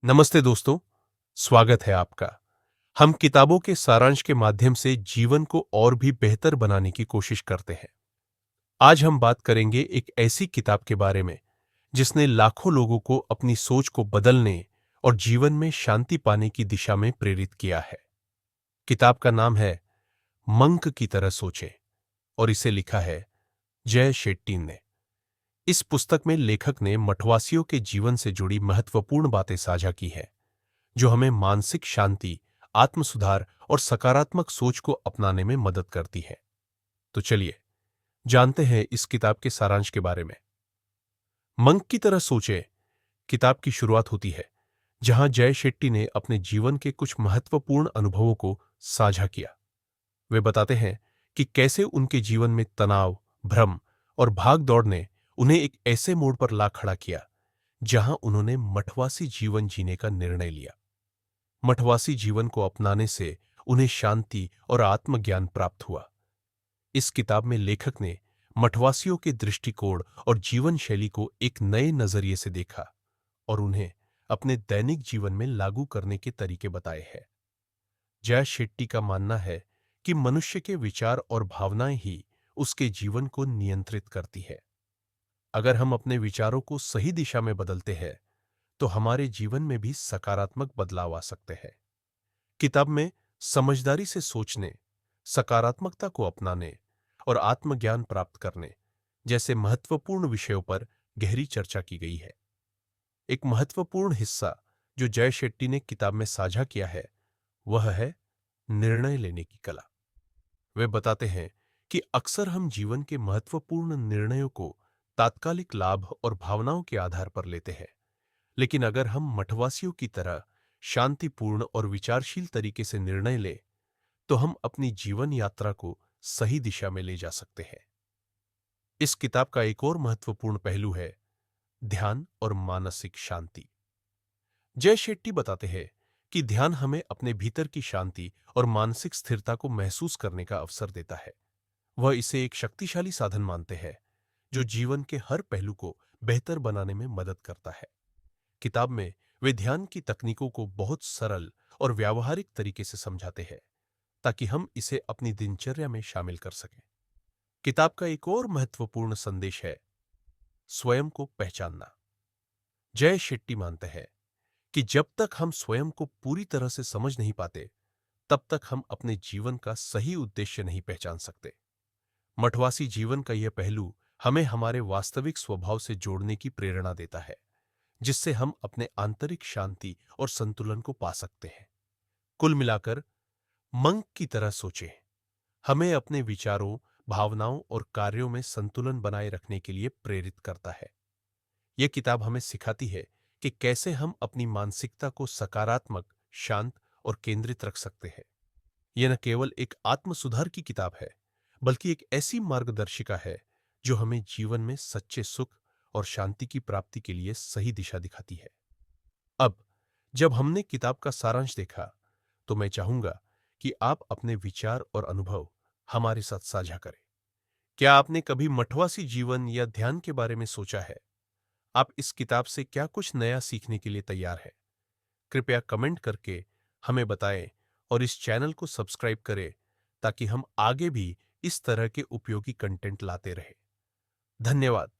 नमस्ते दोस्तों, स्वागत है आपका। हम किताबों के सारांश के माध्यम से जीवन को और भी बेहतर बनाने की कोशिश करते हैं। आज हम बात करेंगे एक ऐसी किताब के बारे में जिसने लाखों लोगों को अपनी सोच को बदलने और जीवन में शांति पाने की दिशा में प्रेरित किया है। किताब का नाम है मंक की तरह सोचें और इसे लिखा है जय शेट्टी ने। इस पुस्तक में लेखक ने मठवासियों के जीवन से जुड़ी महत्वपूर्ण बातें साझा की है जो हमें मानसिक शांति, आत्म सुधार और सकारात्मक सोच को अपनाने में मदद करती है। तो चलिए जानते हैं इस किताब के सारांश के बारे में। मंक की तरह सोचे किताब की शुरुआत होती है जहां जय शेट्टी ने अपने जीवन के कुछ महत्वपूर्ण अनुभवों को साझा किया। वे बताते हैं कि कैसे उनके जीवन में तनाव, भ्रम और भाग दौड़ ने उन्हें एक ऐसे मोड़ पर ला खड़ा किया जहां उन्होंने मठवासी जीवन जीने का निर्णय लिया। मठवासी जीवन को अपनाने से उन्हें शांति और आत्मज्ञान प्राप्त हुआ। इस किताब में लेखक ने मठवासियों के दृष्टिकोण और जीवन शैली को एक नए नजरिए से देखा और उन्हें अपने दैनिक जीवन में लागू करने के तरीके बताए हैं। जय शेट्टी का मानना है कि मनुष्य के विचार और भावनाएं ही उसके जीवन को नियंत्रित करती है। अगर हम अपने विचारों को सही दिशा में बदलते हैं तो हमारे जीवन में भी सकारात्मक बदलाव आ सकते हैं। किताब में समझदारी से सोचने, सकारात्मकता को अपनाने और आत्मज्ञान प्राप्त करने जैसे महत्वपूर्ण विषयों पर गहरी चर्चा की गई है। एक महत्वपूर्ण हिस्सा जो जय शेट्टी ने किताब में साझा किया है वह है निर्णय लेने की कला। वे बताते हैं कि अक्सर हम जीवन के महत्वपूर्ण निर्णयों को तात्कालिक लाभ और भावनाओं के आधार पर लेते हैं, लेकिन अगर हम मठवासियों की तरह शांतिपूर्ण और विचारशील तरीके से निर्णय लें तो हम अपनी जीवन यात्रा को सही दिशा में ले जा सकते हैं। इस किताब का एक और महत्वपूर्ण पहलू है ध्यान और मानसिक शांति। जय शेट्टी बताते हैं कि ध्यान हमें अपने भीतर की शांति और मानसिक स्थिरता को महसूस करने का अवसर देता है। वह इसे एक शक्तिशाली साधन मानते हैं जो जीवन के हर पहलू को बेहतर बनाने में मदद करता है। किताब में वे ध्यान की तकनीकों को बहुत सरल और व्यावहारिक तरीके से समझाते हैं ताकि हम इसे अपनी दिनचर्या में शामिल कर सकें। किताब का एक और महत्वपूर्ण संदेश है स्वयं को पहचानना। जय शेट्टी मानते हैं कि जब तक हम स्वयं को पूरी तरह से समझ नहीं पाते तब तक हम अपने जीवन का सही उद्देश्य नहीं पहचान सकते। मठवासी जीवन का यह पहलू हमें हमारे वास्तविक स्वभाव से जोड़ने की प्रेरणा देता है जिससे हम अपने आंतरिक शांति और संतुलन को पा सकते हैं। कुल मिलाकर मंक की तरह सोचें हमें अपने विचारों, भावनाओं और कार्यों में संतुलन बनाए रखने के लिए प्रेरित करता है। यह किताब हमें सिखाती है कि कैसे हम अपनी मानसिकता को सकारात्मक, शांत और केंद्रित रख सकते हैं। यह न केवल एक आत्म सुधार की किताब है, बल्कि एक ऐसी मार्गदर्शिका है जो हमें जीवन में सच्चे सुख और शांति की प्राप्ति के लिए सही दिशा दिखाती है। अब जब हमने किताब का सारांश देखा, तो मैं चाहूंगा कि आप अपने विचार और अनुभव हमारे साथ साझा करें। क्या आपने कभी मठवासी जीवन या ध्यान के बारे में सोचा है? आप इस किताब से क्या कुछ नया सीखने के लिए तैयार हैं? कृपया कमेंट करके हमें बताएं और इस चैनल को सब्सक्राइब करें ताकि हम आगे भी इस तरह के उपयोगी कंटेंट लाते रहें। धन्यवाद।